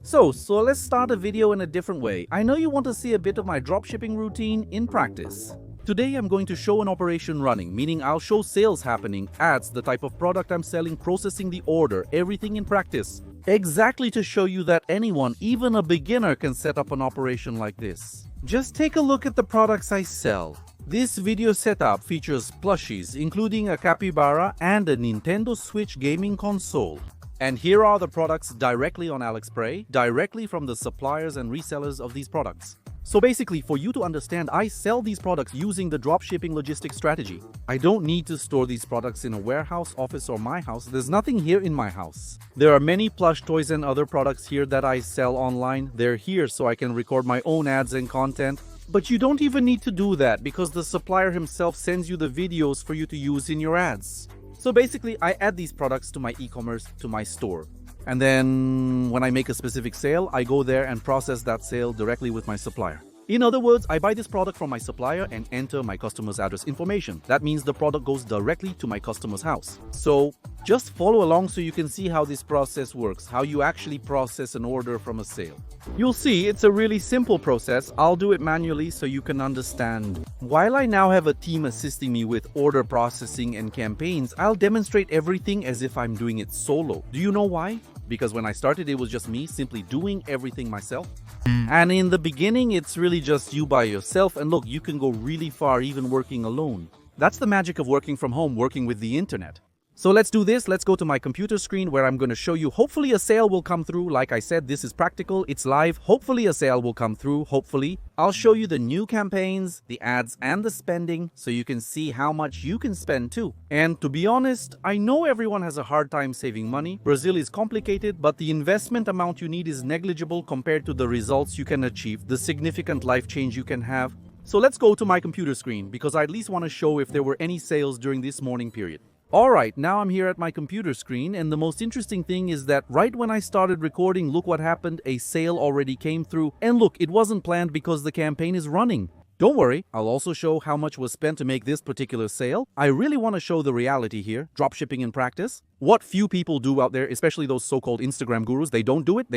So let's start a video in a different way. I know you want to see a bit of my dropshipping routine in practice. Today I'm going to show an operation running, meaning I'll show sales happening, ads, the type of product I'm selling, processing the order, everything in practice. Exactly to show you that anyone, even a beginner, can set up an operation like this. Just take a look at the products I sell. This video setup features plushies, including a capybara and a Nintendo Switch gaming console. And here are the products directly on AliExpress, directly from the suppliers and resellers of these products. So basically, for you to understand, I sell these products using the dropshipping logistics strategy. I don't need to store these products in a warehouse, office, or my house. There's nothing here in my house. There are many plush toys and other products here that I sell online. They're here so I can record my own ads and content. But you don't even need to do that because the supplier himself sends you the videos for you to use in your ads. So basically, I add these products to my e-commerce, to my store. And then when I make a specific sale, I go there and process that sale directly with my supplier. In other words, I buy this product from my supplier and enter my customer's address information. That means the product goes directly to my customer's house. So just follow along so you can see how this process works, how you actually process an order from a sale. You'll see it's a really simple process. I'll do it manually so you can understand. While I now have a team assisting me with order processing and campaigns, I'll demonstrate everything as if I'm doing it solo. Do you know why? Because when I started, it was just me simply doing everything myself. And in the beginning, it's really just you by yourself. And look, you can go really far even working alone. That's the magic of working from home, working with the internet. So let's do this. Let's go to my computer screen where I'm going to show you. Hopefully a sale will come through. Like I said, this is practical. It's live. Hopefully a sale will come through. Hopefully. I'll show you the new campaigns, the ads, and the spending so you can see how much you can spend too. And to be honest, I know everyone has a hard time saving money. Brazil is complicated, but the investment amount you need is negligible compared to the results you can achieve, the significant life change you can have. So let's go to my computer screen because I at least want to show if there were any sales during this morning period. Alright, now I'm here at my computer screen, and the most interesting thing is that right when I started recording, look what happened, a sale already came through, and look, it wasn't planned because the campaign is running. Don't worry, I'll also show how much was spent to make this particular sale. I really want to show the reality here, dropshipping in practice. What few people do out there, especially those so-called Instagram gurus, they don't do it,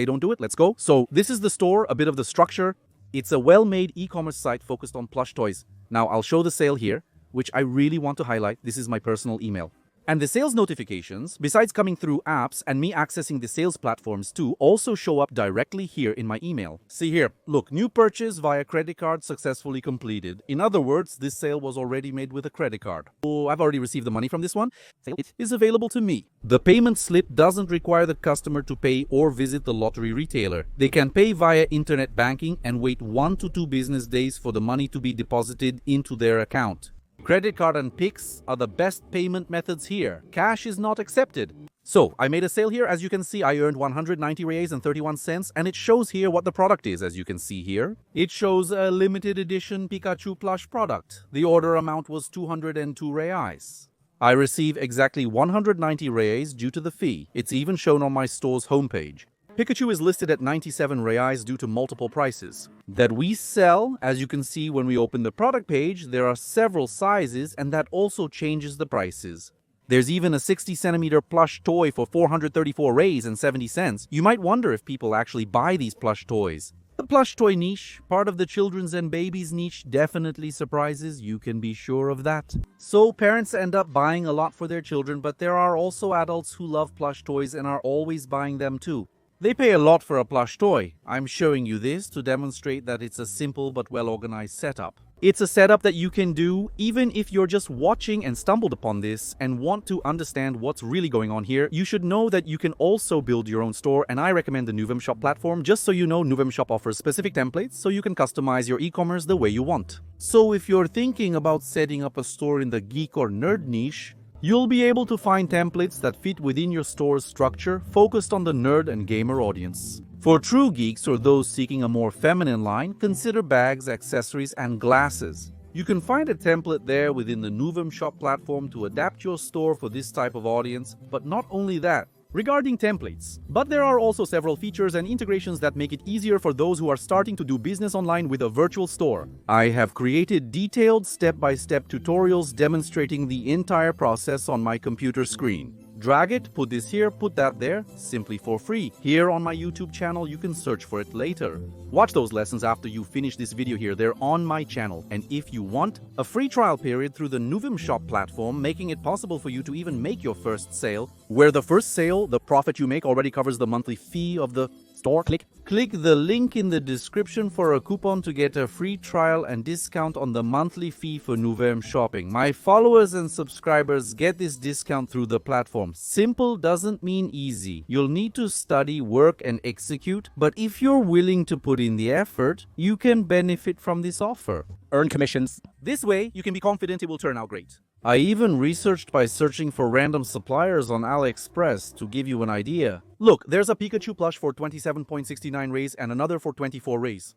let's go. So this is the store, a bit of the structure. It's a well-made e-commerce site focused on plush toys. Now I'll show the sale here, which I really want to highlight. This is my personal email. And the sales notifications, besides coming through apps and me accessing the sales platforms too, also show up directly here in my email. See here, look, new purchase via credit card successfully completed. In other words, this sale was already made with a credit card. Oh, I've already received the money from this one. It is available to me. The payment slip doesn't require the customer to pay or visit the lottery retailer. They can pay via internet banking and wait 1 to 2 business days for the money to be deposited into their account. Credit card and Pix are the best payment methods here. Cash is not accepted. So, I made a sale here. As you can see, I earned 190 reais and 31 cents, and it shows here what the product is, as you can see here. It shows a limited edition Pikachu plush product. The order amount was 202 reais. I receive exactly 190 reais due to the fee. It's even shown on my store's homepage. Pikachu is listed at 97 reais due to multiple prices that we sell. As you can see when we open the product page, there are several sizes, and that also changes the prices. There's even a 60 centimeter plush toy for 434 reais and 70 cents. You might wonder if people actually buy these plush toys. The plush toy niche, part of the children's and babies niche, definitely surprises, you can be sure of that. So parents end up buying a lot for their children, but there are also adults who love plush toys and are always buying them too. They pay a lot for a plush toy. I'm showing you this to demonstrate that it's a simple but well-organized setup. It's a setup that you can do even if you're just watching and stumbled upon this and want to understand what's really going on here. You should know that you can also build your own store, and I recommend the Nuvem Shop platform. Just so you know, Nuvem Shop offers specific templates so you can customize your e-commerce the way you want. So if you're thinking about setting up a store in the geek or nerd niche, you'll be able to find templates that fit within your store's structure, focused on the nerd and gamer audience. For true geeks or those seeking a more feminine line, consider bags, accessories, and glasses. You can find a template there within the Nuvem Shop platform to adapt your store for this type of audience, but not only that. Regarding templates, but there are also several features and integrations that make it easier for those who are starting to do business online with a virtual store. I have created detailed step-by-step tutorials demonstrating the entire process on my computer screen. Drag it, put this here, put that there, simply for free. Here on my YouTube channel, you can search for it later. Watch those lessons after you finish this video here. They're on my channel. And if you want a free trial period through the Nuvim Shop platform, making it possible for you to even make your first sale, where the first sale, the profit you make already covers the monthly fee of the store, click the link in the description for a coupon to get a free trial and discount on the monthly fee for Nuvim Shopping. My followers and subscribers get this discount through the platform. Simple doesn't mean easy. You'll need to study, work, and execute, but if you're willing to put in the effort, you can benefit from this offer. Earn commissions. This way, you can be confident it will turn out great. I even researched by searching for random suppliers on AliExpress to give you an idea. Look, there's a Pikachu plush for 27.69 rays and another for 24 rays.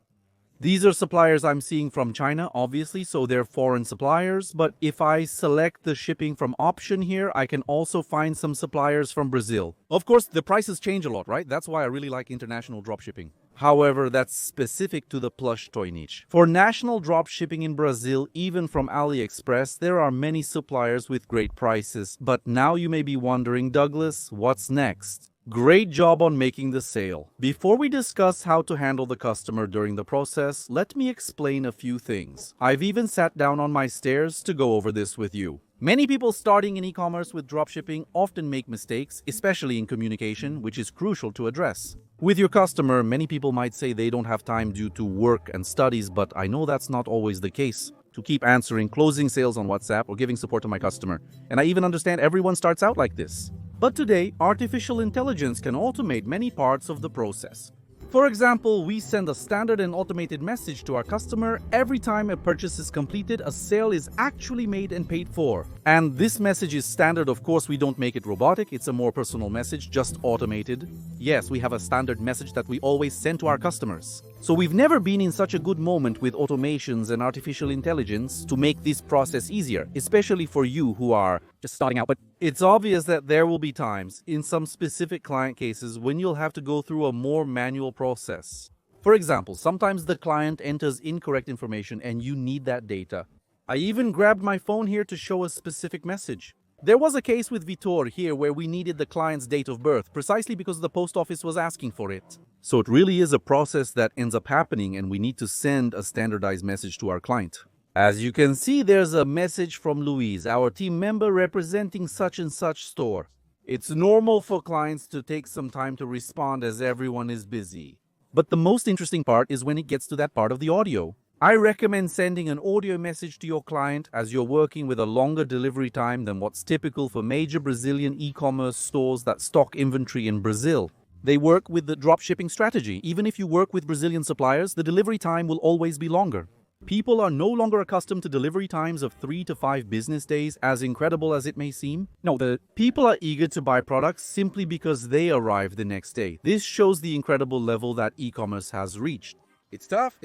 These are suppliers I'm seeing from China, obviously, so they're foreign suppliers, but if I select the shipping from option here, I can also find some suppliers from Brazil. Of course, the prices change a lot, right? That's why I really like international dropshipping. However, that's specific to the plush toy niche. For national dropshipping in Brazil, even from AliExpress, there are many suppliers with great prices. But now you may be wondering, Douglas, what's next? Great job on making the sale. Before we discuss how to handle the customer during the process, let me explain a few things. I've even sat down on my stairs to go over this with you. Many people starting in e-commerce with dropshipping often make mistakes, especially in communication, which is crucial to address. With your customer, many people might say they don't have time due to work and studies, but I know that's not always the case. To keep answering, closing sales on WhatsApp, or giving support to my customer. And I even understand everyone starts out like this. But today, artificial intelligence can automate many parts of the process. For example, we send a standard and automated message to our customer every time a purchase is completed, a sale is actually made and paid for. And this message is standard, of course, we don't make it robotic, it's a more personal message, just automated. Yes, we have a standard message that we always send to our customers. So we've never been in such a good moment with automations and artificial intelligence to make this process easier, especially for you who are just starting out. But it's obvious that there will be times, in some specific client cases, when you'll have to go through a more manual process. For example, sometimes the client enters incorrect information and you need that data. I even grabbed my phone here to show a specific message. There was a case with Vitor here where we needed the client's date of birth, precisely because the post office was asking for it. So it really is a process that ends up happening and we need to send a standardized message to our client. As you can see, there's a message from Louise, our team member representing such and such store. It's normal for clients to take some time to respond as everyone is busy. But the most interesting part is when it gets to that part of the audio. I recommend sending an audio message to your client as you're working with a longer delivery time than what's typical for major Brazilian e-commerce stores that stock inventory in Brazil. They work with the dropshipping strategy. Even if you work with Brazilian suppliers, the delivery time will always be longer. People are no longer accustomed to delivery times of 3 to 5 business days, as incredible as it may seem. No, the people are eager to buy products simply because they arrive the next day. This shows the incredible level that e-commerce has reached. It's tough.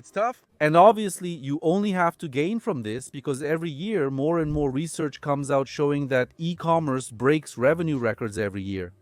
And obviously, you only have to gain from this because every year, more and more research comes out showing that e-commerce breaks revenue records every year.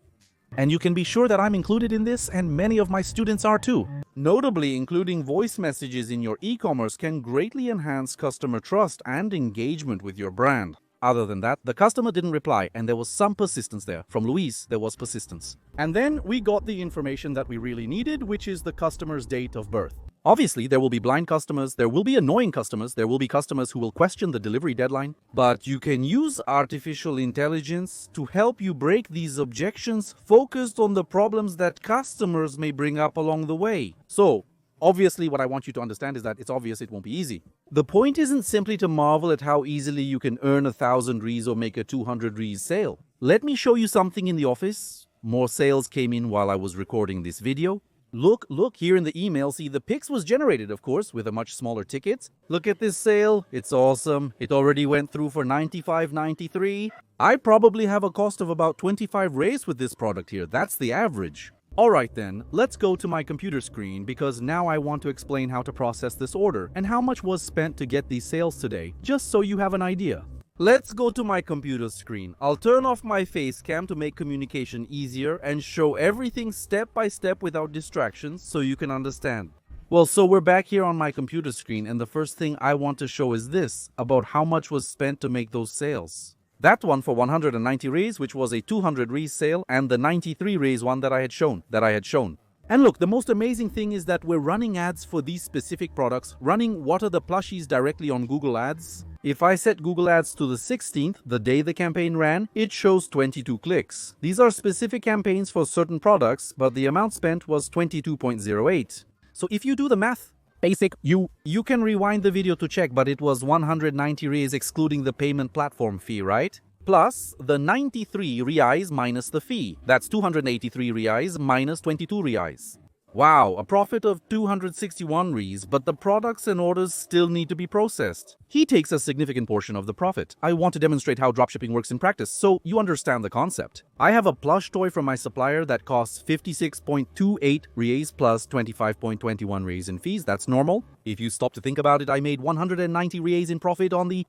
And you can be sure that I'm included in this, and many of my students are too. Notably, including voice messages in your e-commerce can greatly enhance customer trust and engagement with your brand. Other than that, the customer didn't reply, and there was some persistence there. From Luis, there was persistence. And then we got the information that we really needed, which is the customer's date of birth. Obviously, there will be blind customers, there will be annoying customers, there will be customers who will question the delivery deadline. But you can use artificial intelligence to help you break these objections focused on the problems that customers may bring up along the way. So, obviously, what I want you to understand is that it's obvious it won't be easy. The point isn't simply to marvel at how easily you can earn 1,000 rees or make a 200 rees sale. Let me show you something in the office. More sales came in while I was recording this video. Look here in the email. See, the Pix was generated, of course, with a much smaller ticket. Look at this sale. It's awesome. It already went through for 95.93. I probably have a cost of about 25 reais with this product here. That's the average. Alright then, let's go to my computer screen because now I want to explain how to process this order and how much was spent to get these sales today, just so you have an idea. Let's go to my computer screen. I'll turn off my face cam to make communication easier and show everything step by step without distractions so you can understand. Well, so we're back here on my computer screen and the first thing I want to show is this, about how much was spent to make those sales. That one for 190 raise, which was a 200 raise sale, and the 93 raise one that I had shown. And look, the most amazing thing is that we're running ads for these specific products, running What Are the Plushies directly on Google Ads. If I set Google Ads to the 16th, the day the campaign ran, it shows 22 clicks. These are specific campaigns for certain products, but the amount spent was 22.08. So if you do the math, you can rewind the video to check, but it was 190 reais excluding the payment platform fee, right? Plus the 93 reais minus the fee. That's 283 reais minus 22 reais. Wow, a profit of 261 reais, but the products and orders still need to be processed. He takes a significant portion of the profit. I want to demonstrate how dropshipping works in practice, so you understand the concept. I have a plush toy from my supplier that costs 56.28 reais plus 25.21 reais in fees. That's normal. If you stop to think about it, I made 190 reais in profit on the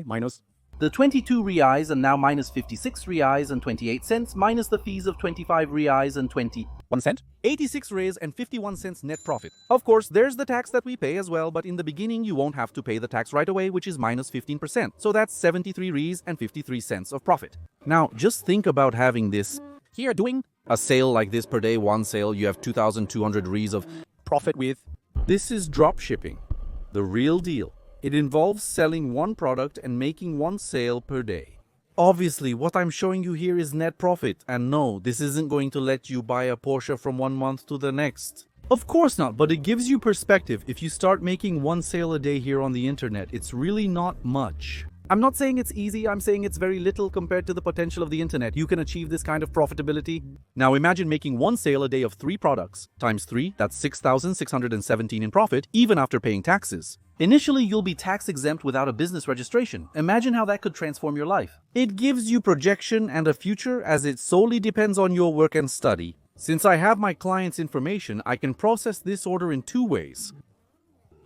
minus the 22 reais and now minus 56 reais and 28 cents minus the fees of 25 reais and 21 cent. 86 reais and 51 cents net profit. Of course, there's the tax that we pay as well, but in the beginning you won't have to pay the tax right away, which is minus 15%. So that's 73 reais and 53 cents of profit. Now, just think about having this here, doing a sale like this per day, one sale, you have 2,200 reais of profit with. This is dropshipping, the real deal. It involves selling one product and making one sale per day. Obviously, what I'm showing you here is net profit, and no, this isn't going to let you buy a Porsche from one month to the next. Of course not, but it gives you perspective. If you start making one sale a day here on the internet, it's really not much. I'm not saying it's easy, I'm saying it's very little compared to the potential of the internet. You can achieve this kind of profitability. Now imagine making one sale a day of 3 products. Times 3, that's 6,617 in profit, even after paying taxes. Initially, you'll be tax exempt without a business registration. Imagine how that could transform your life. It gives you projection and a future as it solely depends on your work and study. Since I have my client's information, I can process this order in 2 ways.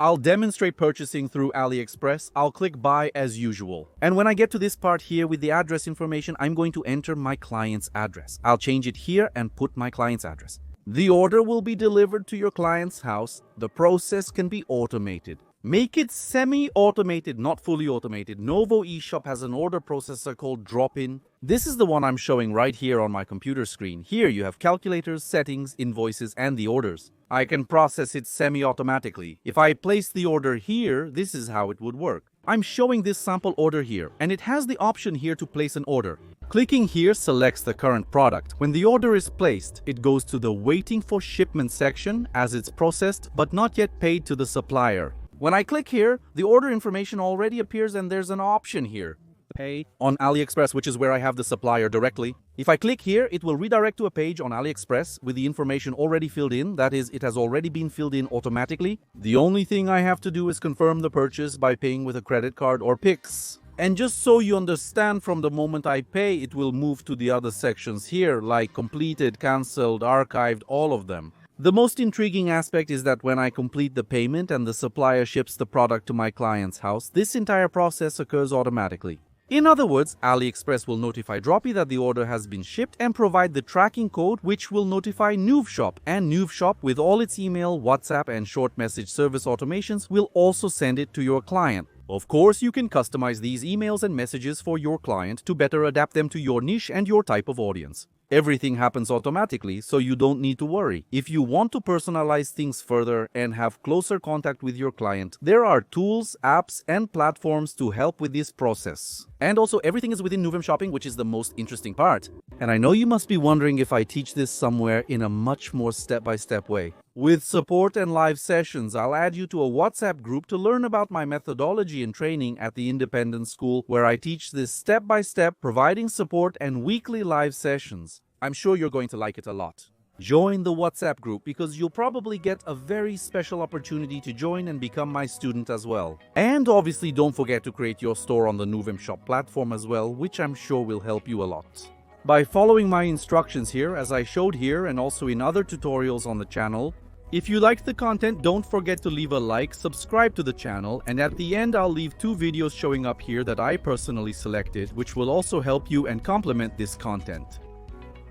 I'll demonstrate purchasing through AliExpress. I'll click buy as usual. And when I get to this part here with the address information, I'm going to enter my client's address. I'll change it here and put my client's address. The order will be delivered to your client's house. The process can be automated. Make it semi-automated, not fully automated. Novo eShop has an order processor called Drop-In. This is the one I'm showing right here on my computer screen. Here you have calculators, settings, invoices, and the orders. I can process it semi-automatically. If I place the order here, this is how it would work. I'm showing this sample order here, and it has the option here to place an order. Clicking here selects the current product. When the order is placed, it goes to the waiting for shipment section as it's processed but not yet paid to the supplier. When I click here, the order information already appears and there's an option here. Pay on AliExpress, which is where I have the supplier directly. If I click here, it will redirect to a page on AliExpress with the information already filled in. That is, it has already been filled in automatically. The only thing I have to do is confirm the purchase by paying with a credit card or Pix. And just so you understand, from the moment I pay, it will move to the other sections here, like completed, cancelled, archived, all of them. The most intriguing aspect is that when I complete the payment and the supplier ships the product to my client's house, this entire process occurs automatically. In other words, AliExpress will notify Droppy that the order has been shipped and provide the tracking code, which will notify Noovshop. And Noovshop, with all its email, WhatsApp, and short message service automations, will also send it to your client. Of course, you can customize these emails and messages for your client to better adapt them to your niche and your type of audience. Everything happens automatically, so you don't need to worry. If you want to personalize things further and have closer contact with your client, there are tools, apps, and platforms to help with this process. And also, everything is within Noovem Shopping, which is the most interesting part. And I know you must be wondering if I teach this somewhere in a much more step-by-step way. With support and live sessions, I'll add you to a WhatsApp group to learn about my methodology and training at the independent school, where I teach this step-by-step, providing support and weekly live sessions. I'm sure you're going to like it a lot. Join the WhatsApp group because you'll probably get a very special opportunity to join and become my student as well. And obviously don't forget to create your store on the Noovem Shop platform as well, which I'm sure will help you a lot. By following my instructions here, as I showed here and also in other tutorials on the channel, if you liked the content, don't forget to leave a like, subscribe to the channel, and at the end I'll leave 2 videos showing up here that I personally selected, which will also help you and complement this content.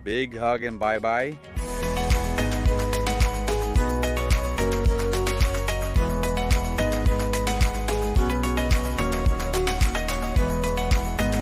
Big hug and bye-bye.